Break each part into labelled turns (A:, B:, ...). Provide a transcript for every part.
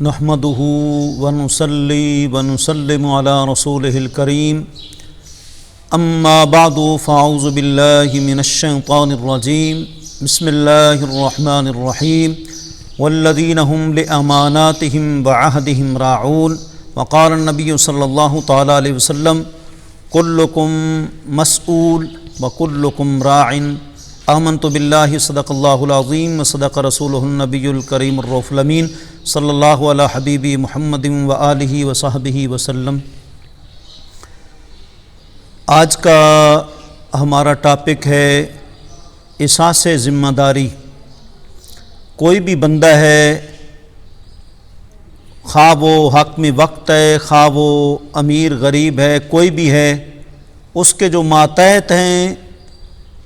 A: نحمده ونصلي ونسلم على رسوله الكريم اما بعد فاعوذ بالله من الشيطان الرجيم بسم الله الرحمن الرحيم والذين هم لأماناتهم وعهدهم راعون وقال النبي صلى الله تعالى عليه وسلم كلكم مسؤول وكلكم راع آمنت بالله صدق الله العظيم وصدق رسوله النبي الكريم الرؤوف الأمين صلی اللہ علیہ حبیبی محمد وآلہ وصحبہ وسلم۔ آج کا ہمارا ٹاپک ہے احساس ذمہ داری۔ کوئی بھی بندہ ہے، خواہ وہ حاکم وقت ہے، خواہ وہ امیر غریب ہے، کوئی بھی ہے، اس کے جو ماتحت ہیں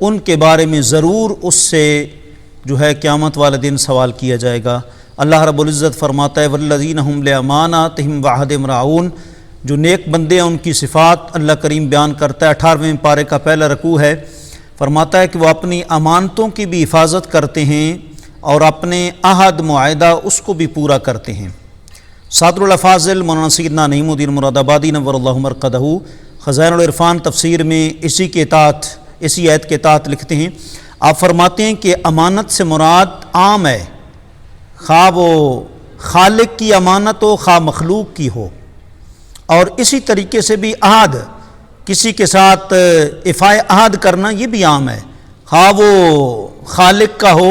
A: ان کے بارے میں ضرور اس سے جو ہے قیامت والے دن سوال کیا جائے گا۔ اللہ رب العزت فرماتا ہے والذین هم لاماناتہم وعہدہم راعون۔ جو نیک بندے ہیں ان کی صفات اللہ کریم بیان کرتا ہے، 18ویں پارے کا پہلا رکوع ہے۔ فرماتا ہے کہ وہ اپنی امانتوں کی بھی حفاظت کرتے ہیں اور اپنے عہد معاہدہ اس کو بھی پورا کرتے ہیں۔ صادر الافاضل مولانا سیدنا نعیم الدین مراد آبادی نور اللہ مرقدہ خزائن العرفان تفسیر میں اسی آیت کے تحت لکھتے ہیں، آپ فرماتے ہیں کہ امانت سے مراد عام ہے، خواہ وہ خالق کی امانت ہو خواہ مخلوق کی ہو، اور اسی طریقے سے بھی عہد، کسی کے ساتھ ایفائے عہد کرنا یہ بھی عام ہے، خواہ وہ خالق کا ہو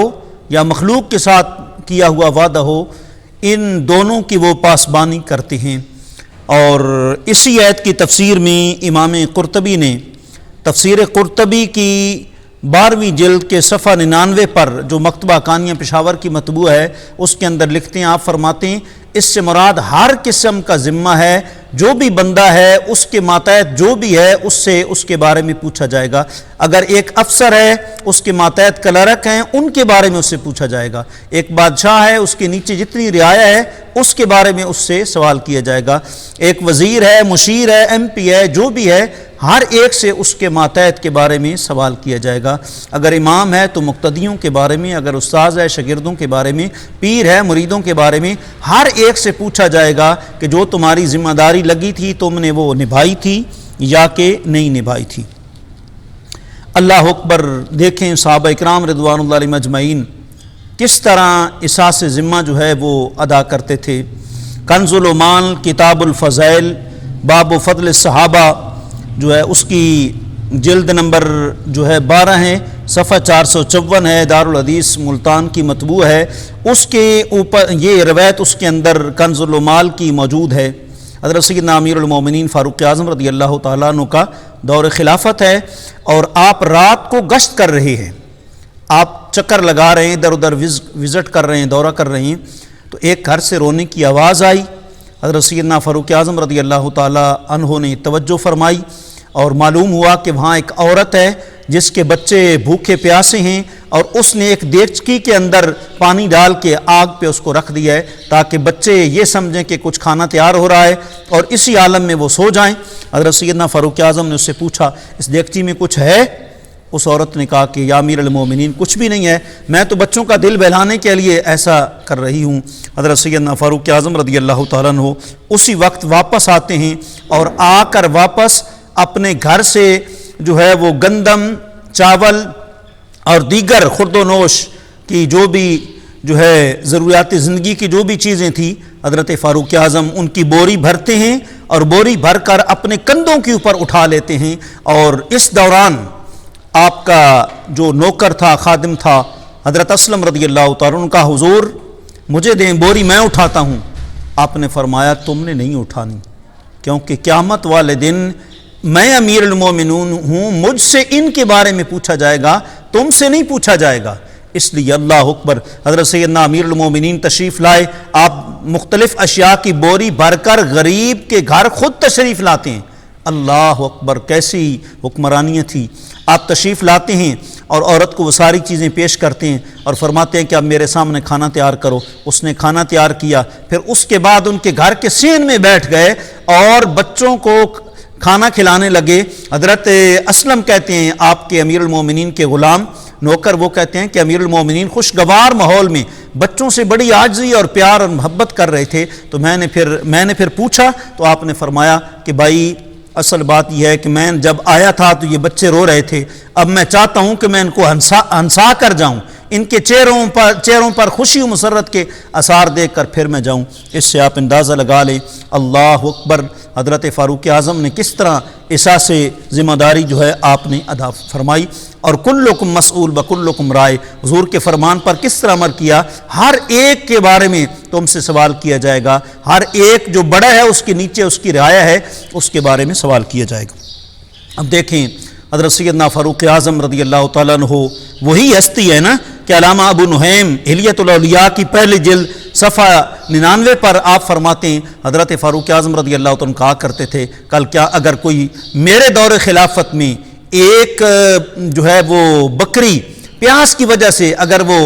A: یا مخلوق کے ساتھ کیا ہوا وعدہ ہو، ان دونوں کی وہ پاسبانی کرتے ہیں۔ اور اسی آیت کی تفسیر میں امام قرطبی نے تفسیر قرطبی کی 12ویں جلد کے صفحہ 99 پر جو مکتبہ کانیہ پشاور کی مطبوع ہے اس کے اندر لکھتے ہیں، آپ فرماتے ہیں اس سے مراد ہر قسم کا ذمہ ہے، جو بھی بندہ ہے اس کے ماتحت جو بھی ہے اس سے اس کے بارے میں پوچھا جائے گا۔ اگر ایک افسر ہے، اس کے ماتحت کلرک ہیں، ان کے بارے میں اس سے پوچھا جائے گا۔ ایک بادشاہ ہے، اس کے نیچے جتنی رعایا ہے اس کے بارے میں اس سے سوال کیا جائے گا۔ ایک وزیر ہے، مشیر ہے، ایم پی ہے، جو بھی ہے، ہر ایک سے اس کے ماتحت کے بارے میں سوال کیا جائے گا۔ اگر امام ہے تو مقتدیوں کے بارے میں، اگر استاذ ہے شاگردوں کے بارے میں، پیر ہے مریدوں کے بارے میں، ہر ایک سے پوچھا جائے گا کہ جو تمہاری ذمہ داری لگی تھی تم نے وہ نبھائی تھی یا کہ نہیں نبھائی تھی۔ اللہ اکبر۔ دیکھیں صحابہ اکرام رضوان اللہ علیہم اجمعین کس طرح احساس ذمہ جو ہے وہ ادا کرتے تھے۔ کنز الایمان کتاب الفضائل باب فضل الصحابہ جو ہے اس کی جلد نمبر جو ہے 12 ہے، صفحہ 454 ہے، دارالحدیث ملتان کی مطبوع ہے، اس کے اوپر یہ روایت اس کے اندر کنز الایمان کی موجود ہے۔ حضرت سیدنا امیر المومنین فاروق اعظم رضی اللہ تعالیٰ عنہ کا دور خلافت ہے، اور آپ رات کو گشت کر رہے ہیں، آپ چکر لگا رہے ہیں، ادھر ادھر وزٹ کر رہے ہیں، دورہ کر رہے ہیں، تو ایک گھر سے رونے کی آواز آئی۔ حضرت سیدنا فاروق اعظم رضی اللہ تعالیٰ عنہ نے توجہ فرمائی، اور معلوم ہوا کہ وہاں ایک عورت ہے جس کے بچے بھوکے پیاسے ہیں، اور اس نے ایک دیگچی کے اندر پانی ڈال کے آگ پہ اس کو رکھ دیا ہے تاکہ بچے یہ سمجھیں کہ کچھ کھانا تیار ہو رہا ہے اور اسی عالم میں وہ سو جائیں۔ حضرت سیدنا فاروق اعظم نے اس سے پوچھا اس دیگچی میں کچھ ہے؟ اس عورت نے کہا کہ یا امیر المومنین کچھ بھی نہیں ہے، میں تو بچوں کا دل بہلانے کے لیے ایسا کر رہی ہوں۔ حضرت سیدنا فاروق اعظم رضی اللہ تعالیٰ عنہ اسی وقت واپس آتے ہیں، اور آ کر واپس اپنے گھر سے جو ہے وہ گندم، چاول اور دیگر خورد و نوش کی جو بھی جو ہے ضروریات زندگی کی جو بھی چیزیں تھیں، حضرت فاروق اعظم ان کی بوری بھرتے ہیں اور بوری بھر کر اپنے کندھوں کے اوپر اٹھا لیتے ہیں۔ اور اس دوران آپ کا جو نوکر تھا، خادم تھا، حضرت اسلم رضی اللہ تعالیٰ عنہ کا حضور مجھے دیں، بوری میں اٹھاتا ہوں۔ آپ نے فرمایا تم نے نہیں اٹھانی، کیونکہ قیامت والے دن میں امیر المومنون ہوں، مجھ سے ان کے بارے میں پوچھا جائے گا، تم سے نہیں پوچھا جائے گا۔ اس لیے اللہ اکبر، حضرت سیدنا امیر المومنین تشریف لائے، آپ مختلف اشیاء کی بوری بھر کر غریب کے گھر خود تشریف لاتے ہیں۔ اللہ اکبر، کیسی حکمرانیت تھی۔ آپ تشریف لاتے ہیں اور عورت کو وہ ساری چیزیں پیش کرتے ہیں اور فرماتے ہیں کہ اب میرے سامنے کھانا تیار کرو۔ اس نے کھانا تیار کیا، پھر اس کے بعد ان کے گھر کے صحن میں بیٹھ گئے اور بچوں کو کھانا کھلانے لگے۔ حضرت اسلم کہتے ہیں آپ کے امیر المومنین کے غلام نوکر وہ کہتے ہیں کہ امیر المومنین خوشگوار ماحول میں بچوں سے بڑی عاجزی اور پیار اور محبت کر رہے تھے، تو میں نے پھر پوچھا تو آپ نے فرمایا کہ بھائی اصل بات یہ ہے کہ میں جب آیا تھا تو یہ بچے رو رہے تھے، اب میں چاہتا ہوں کہ میں ان کو ہنسا کر جاؤں، ان کے چہروں پر خوشی و مسرت کے آثار دیکھ کر پھر میں جاؤں۔ اس سے آپ اندازہ لگا لیں اللہ اکبر حضرت فاروق اعظم نے کس طرح احساس ذمہ داری جو ہے آپ نے ادا فرمائی، اور کلکم مسئول بکلکم رائے، حضور کے فرمان پر کس طرح عمل کیا، ہر ایک کے بارے میں تم سے سوال کیا جائے گا، ہر ایک جو بڑا ہے اس کے نیچے اس کی رعایا ہے اس کے بارے میں سوال کیا جائے گا۔ اب دیکھیں حضرت سیدنا فاروق اعظم رضی اللہ تعالیٰ عنہ وہی ہستی ہے نا کہ علامہ ابو نعیم حلیۃ الاولیاء کی پہلی جلد صفحہ 99 پر آپ فرماتے ہیں حضرت فاروق اعظم رضی اللہ تعالیٰ عنہ کہا کرتے تھے کل کیا اگر کوئی میرے دور خلافت میں ایک جو ہے وہ بکری پیاس کی وجہ سے اگر وہ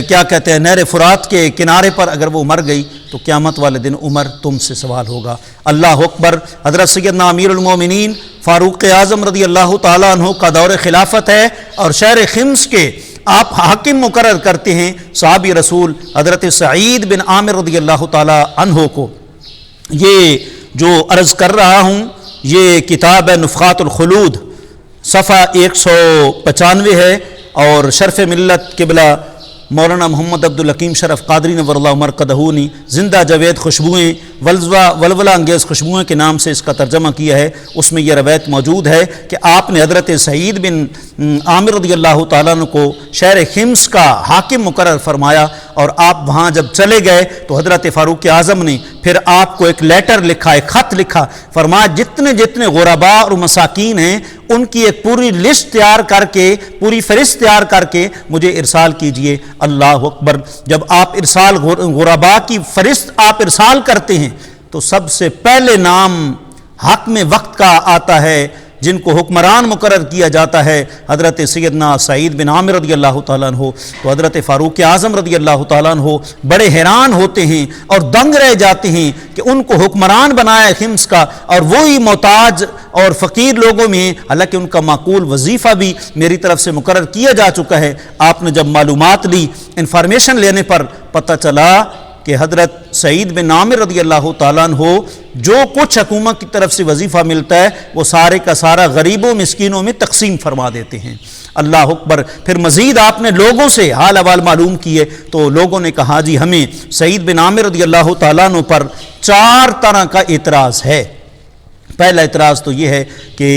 A: کیا کہتے ہیں نہر فرات کے کنارے پر اگر وہ مر گئی تو قیامت والے دن عمر تم سے سوال ہوگا۔ اللہ اکبر حضرت سیدنا امیر المومنین فاروق اعظم رضی اللہ تعالیٰ عنہ کا دور خلافت ہے، اور شہر خمس کے آپ حاکم مقرر کرتے ہیں صحابی رسول حضرت سعید بن عامر رضی اللہ تعالیٰ عنہ کو۔ یہ جو عرض کر رہا ہوں یہ کتاب ہے نفخات الخلود، صفحہ 195 ہے، اور شرف ملت قبلہ مولانا محمد عبدالحکیم شرف قادری نور اللہ مرقدہ نے زندہ جاوید خوشبوئیں ولولہ انگیز خوشبوئیں کے نام سے اس کا ترجمہ کیا ہے۔ اس میں یہ روایت موجود ہے کہ آپ نے حضرت سعید بن عامر رضی اللہ تعالیٰ عنہ کو شہر خمس کا حاکم مقرر فرمایا، اور آپ وہاں جب چلے گئے تو حضرت فاروق اعظم نے پھر آپ کو ایک لیٹر لکھا، ایک خط لکھا، فرمایا جتنے غرباء اور مساکین ہیں ان کی ایک پوری لسٹ تیار کر کے، پوری فہرست تیار کر کے مجھے ارسال کیجئے۔ اللہ اکبر جب آپ ارسال غرباء کی فہرست آپ ارسال کرتے ہیں تو سب سے پہلے نام حاکم وقت کا آتا ہے، جن کو حکمران مقرر کیا جاتا ہے حضرت سیدنا سعید بن عامر رضی اللہ تعالیٰ عنہ۔ تو حضرت فاروق اعظم رضی اللہ تعالیٰ عنہ بڑے حیران ہوتے ہیں اور دنگ رہ جاتے ہیں کہ ان کو حکمران بنایا ہے خمس کا، اور وہی محتاج اور فقیر لوگوں میں، حالانکہ ان کا معقول وظیفہ بھی میری طرف سے مقرر کیا جا چکا ہے۔ آپ نے جب معلومات لی، انفارمیشن لینے پر پتہ چلا کہ حضرت سعید بن عامر رضی اللہ تعالیٰ عنہ جو کچھ حکومت کی طرف سے وظیفہ ملتا ہے وہ سارے کا سارا غریبوں مسکینوں میں تقسیم فرما دیتے ہیں۔ اللہ اکبر پھر مزید آپ نے لوگوں سے حال احوال معلوم کیے تو لوگوں نے کہا جی ہمیں سعید بن عامر رضی اللہ تعالیٰ عنہ پر 4 طرح کا اعتراض ہے۔ پہلا اعتراض تو یہ ہے کہ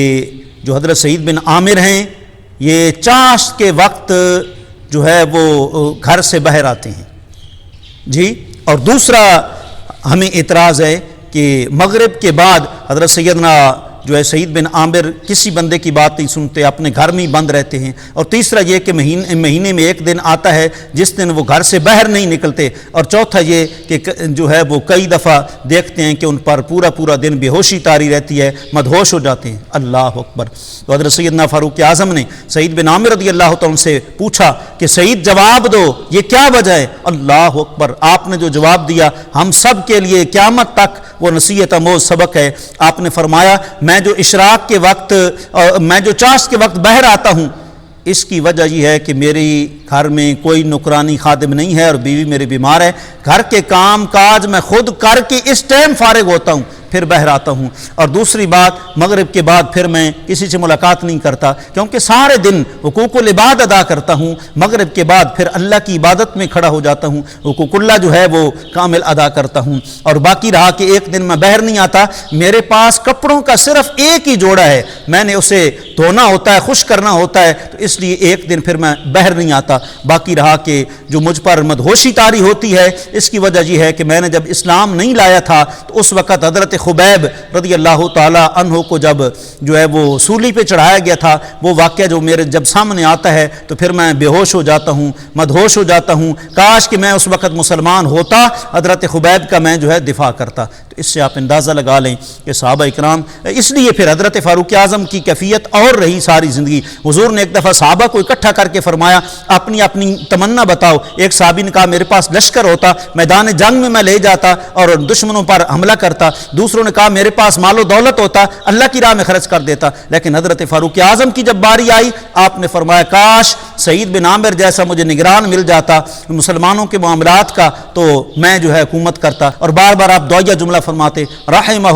A: جو حضرت سعید بن عامر ہیں یہ چاشت کے وقت جو ہے وہ گھر سے باہر آتے ہیں جی، اور دوسرا ہمیں اعتراض ہے کہ مغرب کے بعد حضرت سیدنا جو ہے سعید بن عامر کسی بندے کی بات نہیں سنتے، اپنے گھر میں ہی بند رہتے ہیں، اور تیسرا یہ کہ مہینے میں ایک دن آتا ہے جس دن وہ گھر سے باہر نہیں نکلتے، اور چوتھا یہ کہ جو ہے وہ کئی دفعہ دیکھتے ہیں کہ ان پر پورا دن بے ہوشی طاری رہتی ہے، مدہوش ہو جاتے ہیں۔ اللہ اکبر تو حضرت سیدنا فاروق اعظم نے سعید بن عامر رضی اللہ تعالیٰ سے پوچھا کہ سعید جواب دو یہ کیا وجہ ہے۔ اللہ اکبر آپ نے جو جواب دیا ہم سب کے لیے قیامت تک وہ نصیحت آموز سبق ہے۔ آپ نے فرمایا میں جو اشراق کے وقت میں جو چاشت کے وقت باہر آتا ہوں اس کی وجہ یہ ہے کہ میری گھر میں کوئی نوکرانی خادم نہیں ہے اور بیوی میری بیمار ہے، گھر کے کام کاج میں خود کر کے اس ٹائم فارغ ہوتا ہوں پھر باہر آتا ہوں، اور دوسری بات مغرب کے بعد پھر میں کسی سے ملاقات نہیں کرتا کیونکہ سارے دن حقوق العباد ادا کرتا ہوں، مغرب کے بعد پھر اللہ کی عبادت میں کھڑا ہو جاتا ہوں، حقوق اللہ جو ہے وہ کامل ادا کرتا ہوں، اور باقی رہا کہ ایک دن میں باہر نہیں آتا، میرے پاس کپڑوں کا صرف ایک ہی جوڑا ہے، میں نے اسے دھونا ہوتا ہے خشک کرنا ہوتا ہے تو اس لیے ایک دن پھر میں باہر نہیں آتا۔ باقی رہا کہ جو مجھ پر مدہوشی طاری ہوتی ہے اس کی وجہ یہ ہے کہ میں نے جب اسلام نہیں لایا تھا تو اس وقت حضرت خبیب رضی اللہ تعالی عنہ کو جب جو ہے وہ سولی پہ چڑھایا گیا تھا وہ واقعہ جو میرے جب سامنے آتا ہے تو پھر میں بے ہوش ہو جاتا ہوں، مدہوش ہو جاتا ہوں، کاش کہ میں اس وقت مسلمان ہوتا، حضرت خبیب کا میں جو ہے دفاع کرتا۔ تو اس سے آپ اندازہ لگا لیں کہ صحابہ اکرام، اس لیے پھر حضرت فاروق اعظم کی کیفیت اور رہی ساری زندگی۔ حضور نے ایک دفعہ صحابہ کو اکٹھا کر کے فرمایا اپنی اپنی تمنا بتاؤ۔ ایک صحابی نے کہا میرے پاس لشکر ہوتا، میدان جنگ میں لے جاتا اور دشمنوں پر حملہ کرتا۔ دوسروں نے کہا میرے پاس مال و دولت ہوتا اللہ کی راہ میں خرچ کر دیتا، لیکن حضرت فاروق اعظم کی جب باری آئی آپ نے فرمایا کاش سعید بن عامر جیسا مجھے نگران مل جاتا مسلمانوں کے معاملات کا تو میں جو ہے حکومت کرتا۔ اور بار بار آپ دعائیہ جملہ فرماتے رحمہ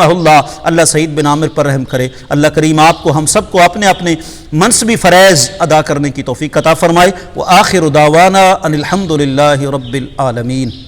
A: اللہ، اللہ سعید بن عامر پر رحم کرے۔ اللہ کریم آپ کو ہم سب کو اپنے اپنے منصبی فرائض ادا کرنے کی توفیق عطا فرمائے۔ وآخر دعوانا ان الحمد للہ رب العالمین۔